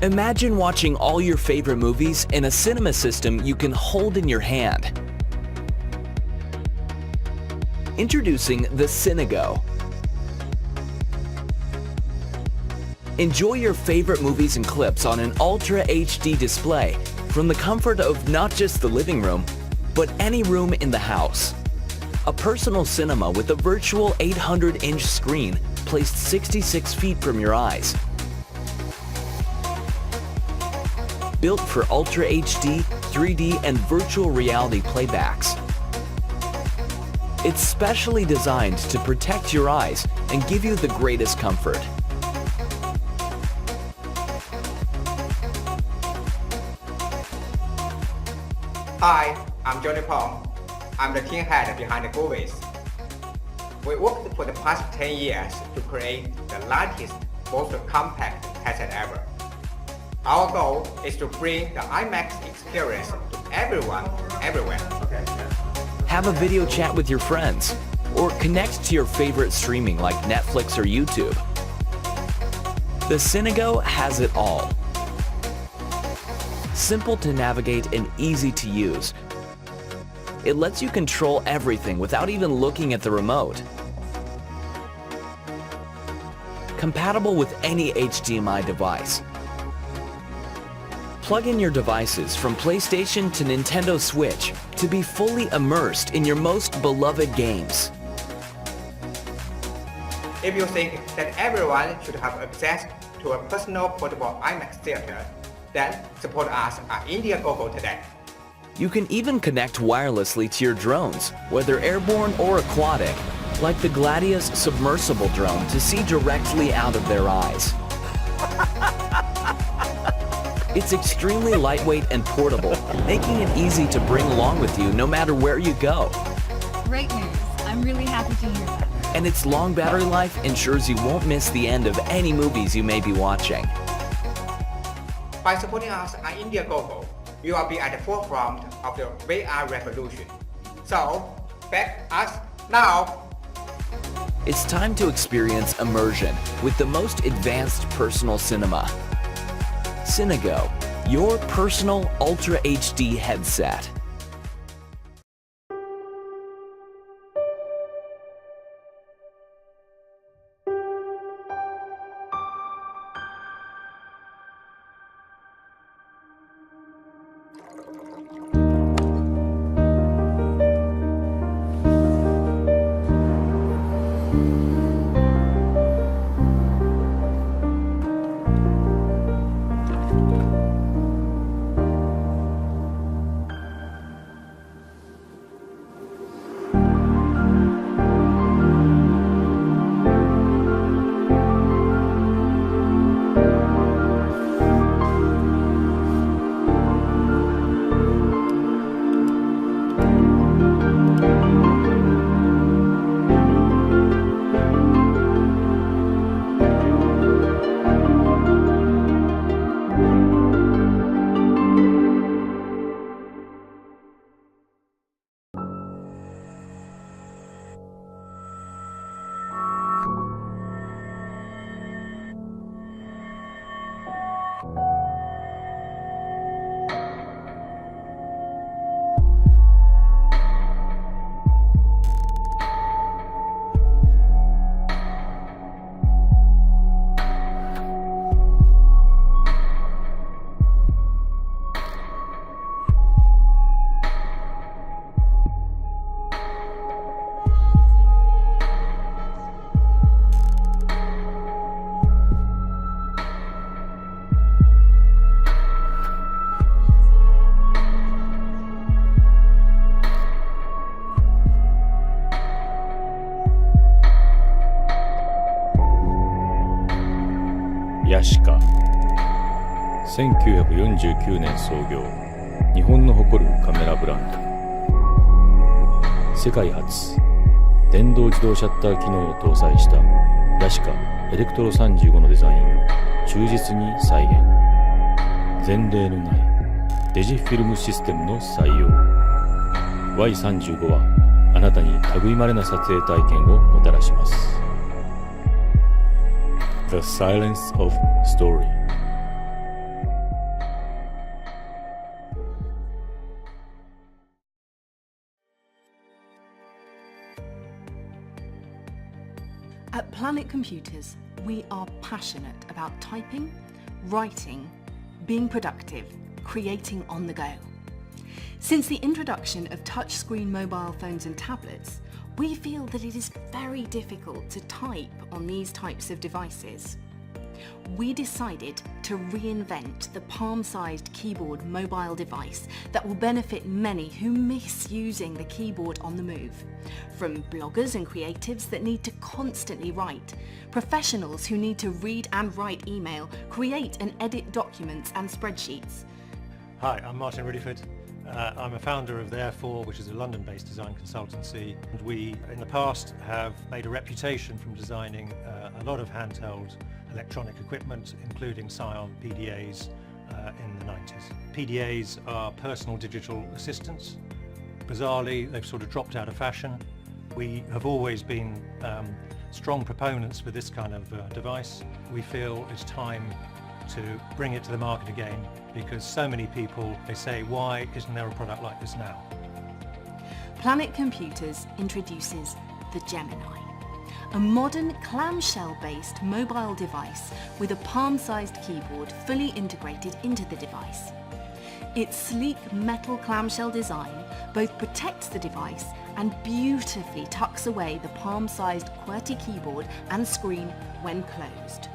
Imagine watching all your favorite movies in a cinema system you can hold in your hand. Introducing the Cinego. Enjoy your favorite movies and clips on an Ultra HD display from the comfort of not just the living room, but any room in the house. A personal cinema with a virtual 800-inch screen placed 66 feet from your eyes. Built for Ultra HD, 3D, and virtual reality playbacks. It's specially designed to protect your eyes and give you the greatest comfort. Hi, I'm Johnny Pong. I'm the team head behind the Govies. We worked for the past 10 years to create the lightest, most compact headset ever. Our goal is to bring the IMAX experience to everyone, everywhere. Have a video chat with your friends, or connect to your favorite streaming like Netflix or YouTube. The Cinego has it all. Simple to navigate and easy to use. It lets you control everything without even looking at the remote. Compatible with any HDMI device. Plug in your devices from PlayStation to Nintendo Switch to be fully immersed in your most beloved games. If you think that everyone should have access to a personal portable IMAX theater, then support us at Indiegogo today. You can even connect wirelessly to your drones, whether airborne or aquatic, like the Gladius submersible drone to see directly out of their eyes. It's extremely lightweight and portable, making it easy to bring along with you no matter where you go. Great news. I'm really happy to hear that. And its long battery life ensures you won't miss the end of any movies you may be watching. By supporting us on Indiegogo, you will be at the forefront of the VR revolution. So, back us now! It's time to experience immersion with the most advanced personal cinema. Cinego, your personal Ultra HD headset.ヤシカ1949年創業、日本の誇るカメラブランド。世界初電動自動シャッター機能を搭載したヤシカエレクトロ35のデザインを忠実に再現。前例のないデジフィルムシステムの採用。 Y35 はあなたに類まれな撮影体験をもたらします。 The Silence of Story At Planet Computers, we are passionate about typing, writing, being productive, creating on the go. Since the introduction of touchscreen mobile phones and tablets, we feel that it is very difficult to type on these types of devices. We decided to reinvent the palm-sized keyboard mobile device that will benefit many who miss using the keyboard on the move. From bloggers and creatives that need to constantly write, professionals who need to read and write email, create and edit documents and spreadsheets. Hi, I'm Martin Riddyford. I'm a founder of Therefore, which is a London-based design consultancy. And we, in the past, have made a reputation from designing a lot of handheld electronic equipment, including Psion PDAs in the 90s. PDAs are personal digital assistants. Bizarrely, they've sort of dropped out of fashion. We have always been strong proponents for this kind of device. We feel it's time to bring it to the market again, because so many people, they say, why isn't there a product like this now? Planet Computers introduces the Gemini, a modern clamshell-based mobile device with a palm-sized keyboard fully integrated into the device. Its sleek metal clamshell design both protects the device and beautifully tucks away the palm-sized QWERTY keyboard and screen when closed.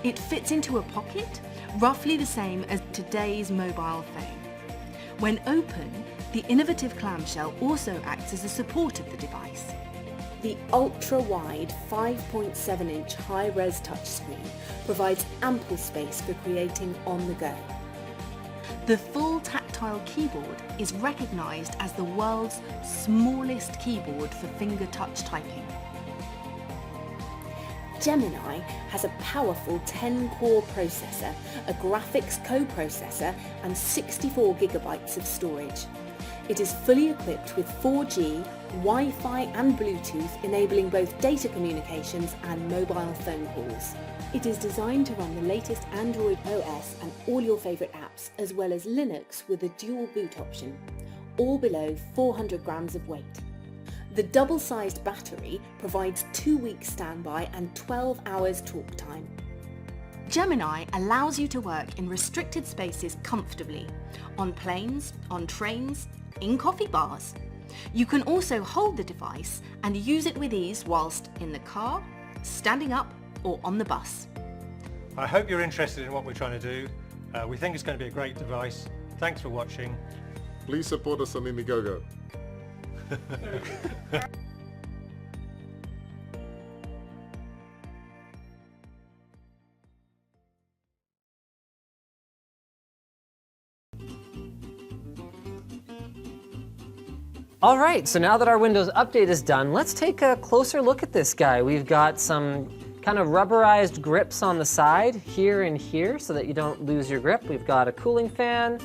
It fits into a pocket, roughly the same as today's mobile phone. When open, the innovative clamshell also acts as a support of the device. The ultra-wide 5.7-inch high-res touchscreen provides ample space for creating on the go. The full tactile keyboard is recognised as the world's smallest keyboard for finger touch typing. Gemini has a powerful 10-core processor, a graphics co-processor and 64 gigabytes of storage. It is fully equipped with 4G, Wi-Fi and Bluetooth, enabling both data communications and mobile phone calls. It is designed to run the latest Android OS and all your favourite apps, as well as Linux with a dual boot option, all below 400 grams of weight. The double-sized battery provides 2 weeks standby and 12 hours talk time. Gemini allows you to work in restricted spaces comfortably, on planes, on trains, in coffee bars. You can also hold the device and use it with ease whilst in the car, standing up or on the bus. I hope you're interested in what we're trying to do. We think it's going to be a great device. Thanks for watching. Please support us on Indiegogo. All right, so now that our Windows Update is done, let's take a closer look at this guy. We've got some kind of rubberized grips on the side, here and here, so that you don't lose your grip. We've got a cooling fan,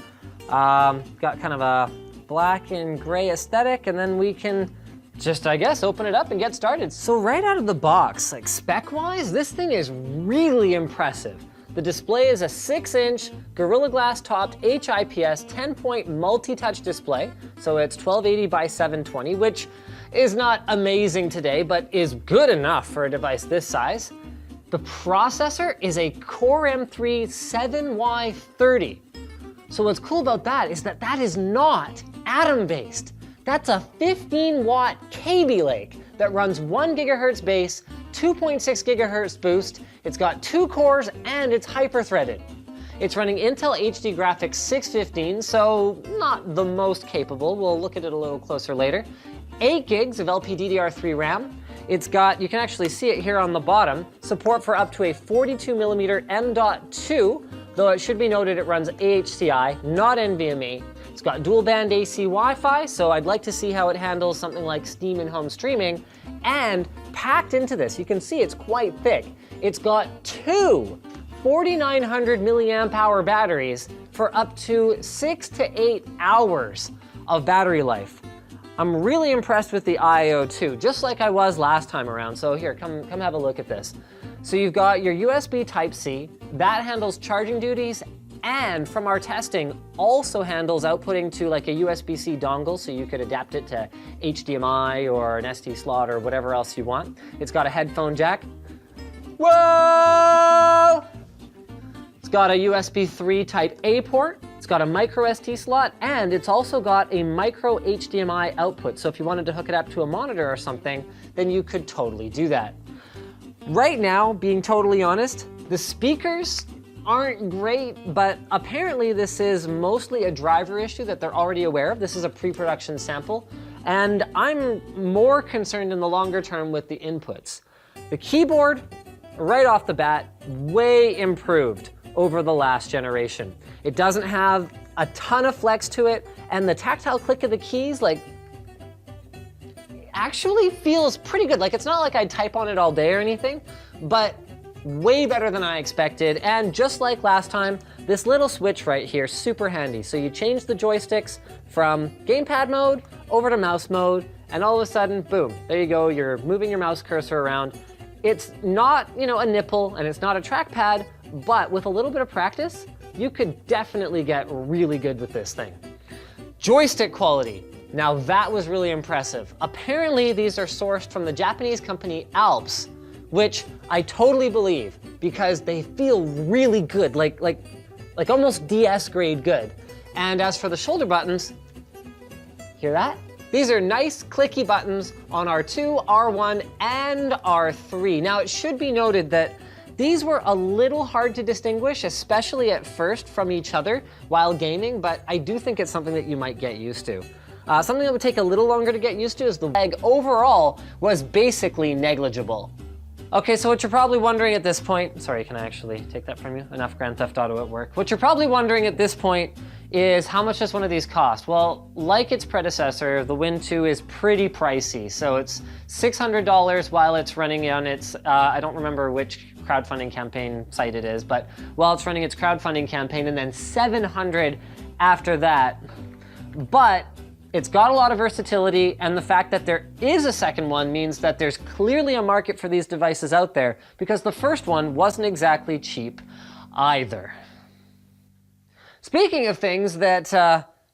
got kind of a black and gray aesthetic, and then we can just, I guess, open it up and get started. So right out of the box, like spec-wise, this thing is really impressive. The display is a 6-inch Gorilla Glass topped HIPS 10-point multi-touch display, so it's 1280 by 720, which is not amazing today, but is good enough for a device this size. The processor is a Core M3 7Y30. So what's cool about that is that that is not Atom-based. That's a 15-watt Kaby Lake that runs 1 gigahertz base, 2.6 gigahertz boost. It's got 2 cores and it's hyper-threaded. It's running Intel HD Graphics 615, so not the most capable. We'll look at it a little closer later. 8 gigs of LPDDR3 RAM. It's got, you can actually see it here on the bottom, support for up to a 42mm M.2, though it should be noted it runs AHCI, not NVMe. It's got dual band AC Wi-Fi, so I'd like to see how it handles something like Steam and home streaming. And packed into this, you can see it's quite thick. It's got 2 4,900 milliamp hour batteries for up to 6 to 8 hours of battery life. I'm really impressed with the I/O too, just like I was last time around. So here, come have a look at this. So you've got your USB Type-C, that handles charging duties and from our testing also handles outputting to like a USB-C dongle, so you could adapt it to HDMI or an SD slot or whatever else you want. It's got a headphone jack. Whoa! It's got a USB 3 Type A port, it's got a micro SD slot, and it's also got a micro HDMI output. So if you wanted to hook it up to a monitor or something, then you could totally do that. Right now, being totally honest, the speakers aren't great, but apparently this is mostly a driver issue that they're already aware of. This is a pre-production sample, and I'm more concerned in the longer term with the inputs. The keyboard, right off the bat, way improved over the last generation. It doesn't have a ton of flex to it, and the tactile click of the keys, like, actually feels pretty good. Like, it's not like I'd type on it all day or anything, but way better than I expected. And just like last time, this little switch right here, super handy. So you change the joysticks from gamepad mode over to mouse mode, and all of a sudden, boom, there you go, you're moving your mouse cursor around. It's not, you know, a nipple, and it's not a trackpad, but with a little bit of practice, you could definitely get really good with this thing. Joystick quality. Now that was really impressive. Apparently these are sourced from the Japanese company Alps, which I totally believe because they feel really good, like almost DS grade good. And as for the shoulder buttons, hear that? These are nice clicky buttons on R2, R1, and R3. Now it should be noted that these were a little hard to distinguish, especially at first from each other while gaming, but I do think it's something that you might get used to. Something that would take a little longer to get used to is the lag overall was basically negligible. Okay, so what you're probably wondering at this point, sorry, can I actually take that from you? Enough Grand Theft Auto at work. What you're probably wondering at this point is how much does one of these cost? Well, like its predecessor, the Win 2 is pretty pricey. So it's $600 while it's running on its, I don't remember which crowdfunding campaign site it is, but while it's running its crowdfunding campaign, and then $700 after that. But it's got a lot of versatility, and the fact that there is a second one means that there's clearly a market for these devices out there, because the first one wasn't exactly cheap either. Speaking of things that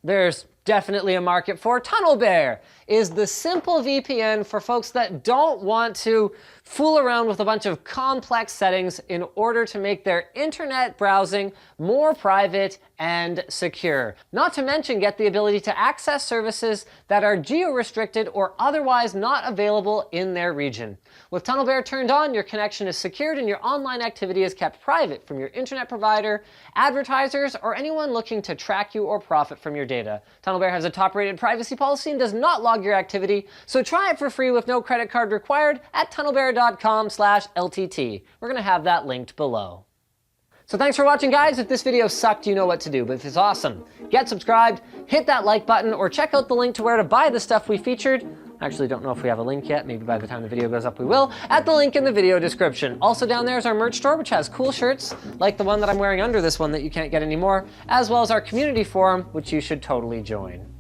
there's definitely a market for, TunnelBear is the simple VPN for folks that don't want to fool around with a bunch of complex settings in order to make their internet browsing more private and secure. Not to mention get the ability to access services that are geo-restricted or otherwise not available in their region. With TunnelBear turned on, your connection is secured and your online activity is kept private from your internet provider, advertisers, or anyone looking to track you or profit from your data. TunnelBear has a top-rated privacy policy and does not log your activity, so try it for free with no credit card required at tunnelbear.com/LTT. We're gonna have that linked below. So thanks for watching, guys. If this video sucked, you know what to do, but if it's awesome, get subscribed, hit that like button, or check out the link to where to buy the stuff we featured. I actually don't know if we have a link yet. Maybe by the time the video goes up we will, at the link in the video description. Also down there is our merch store, which has cool shirts, like the one that I'm wearing under this one that you can't get anymore, as well as our community forum, which you should totally join.